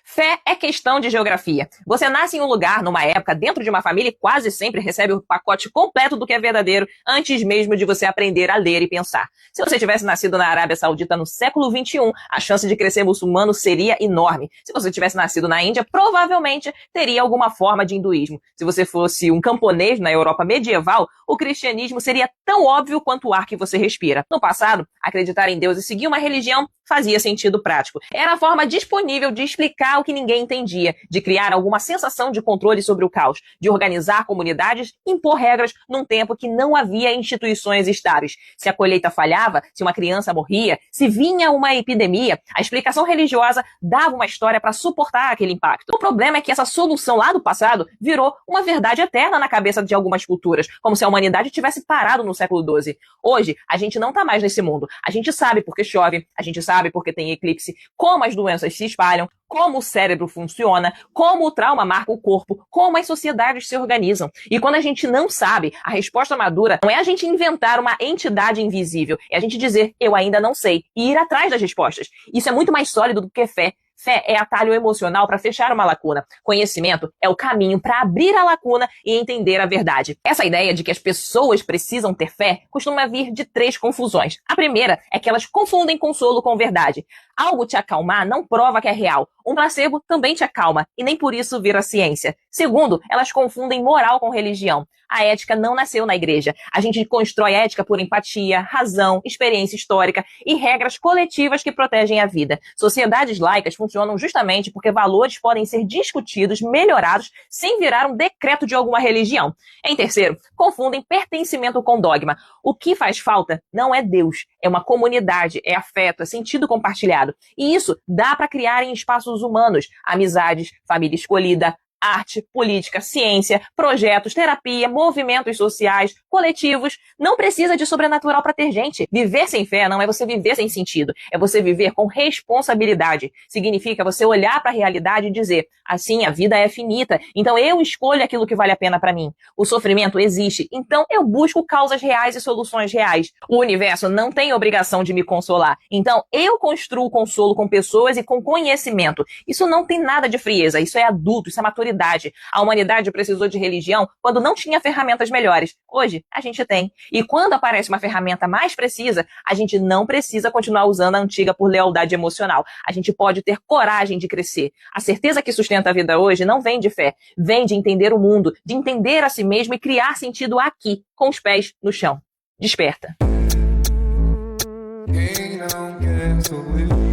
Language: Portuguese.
Fé é questão de geografia. Você nasce em um lugar, numa época, dentro de uma família e quase sempre recebe o pacote completo do que é verdadeiro antes mesmo de você aprender a ler e pensar. Se você tivesse nascido na Arábia Saudita no século XXI, a chance de crescer muçulmano seria enorme. Se você tivesse nascido na Índia, provavelmente teria alguma forma de hinduísmo. Se você fosse um camponês na Europa medieval, o cristianismo seria tão óbvio quanto o ar que você respira. No passado, acreditar em Deus e seguir uma religião fazia sentido prático. Era a forma disponível de explicar o que ninguém entendia, de criar alguma sensação de controle sobre o caos, de organizar comunidades e impor regras num tempo que não havia instituições estáveis. Se a colheita falhava, se uma criança morria, se vinha uma epidemia, a explicação religiosa dava uma história para suportar aquele impacto. O problema é que essa solução lá do passado virou uma verdade eterna na cabeça de algumas culturas, como se a humanidade tivesse parado no século XII. Hoje, a gente não tá mais nesse mundo. A gente sabe porque chove, a gente sabe porque tem eclipse, como as doenças se espalham, como o cérebro funciona, como o trauma marca o corpo, como as sociedades se organizam. E quando a gente não sabe, a resposta madura não é a gente inventar uma entidade invisível, é a gente dizer, eu ainda não sei, e ir atrás das respostas. Isso é muito mais sólido do que fé. Fé é atalho emocional para fechar uma lacuna. Conhecimento é o caminho para abrir a lacuna e entender a verdade. Essa ideia de que as pessoas precisam ter fé costuma vir de 3 confusões. A primeira é que elas confundem consolo com verdade. Algo te acalmar não prova que é real. Um placebo também te acalma e nem por isso vira ciência. Segundo, elas confundem moral com religião. A ética não nasceu na igreja. A gente constrói ética por empatia, razão, experiência histórica e regras coletivas que protegem a vida. Sociedades laicas funcionam justamente porque valores podem ser discutidos, melhorados, sem virar um decreto de alguma religião. Em terceiro, confundem pertencimento com dogma. O que faz falta não é Deus, é uma comunidade, é afeto, é sentido compartilhado. E isso dá para criar em espaços humanos, amizades, família escolhida, arte, política, ciência, projetos, terapia, movimentos sociais, coletivos. Não precisa de sobrenatural para ter gente. Viver sem fé não é você viver sem sentido. É você viver com responsabilidade. Significa você olhar para a realidade e dizer, assim, a vida é finita, então eu escolho aquilo que vale a pena para mim. O sofrimento existe, então eu busco causas reais e soluções reais. O universo não tem obrigação de me consolar, então eu construo consolo com pessoas e com conhecimento. Isso não tem nada de frieza, isso é adulto, isso é maturidade. A humanidade precisou de religião quando não tinha ferramentas melhores. Hoje, a gente tem. E quando aparece uma ferramenta mais precisa, a gente não precisa continuar usando a antiga por lealdade emocional. A gente pode ter coragem de crescer. A certeza que sustenta a vida hoje não vem de fé, vem de entender o mundo, de entender a si mesmo e criar sentido aqui, com os pés no chão. Desperta. Quem não quer sorrir.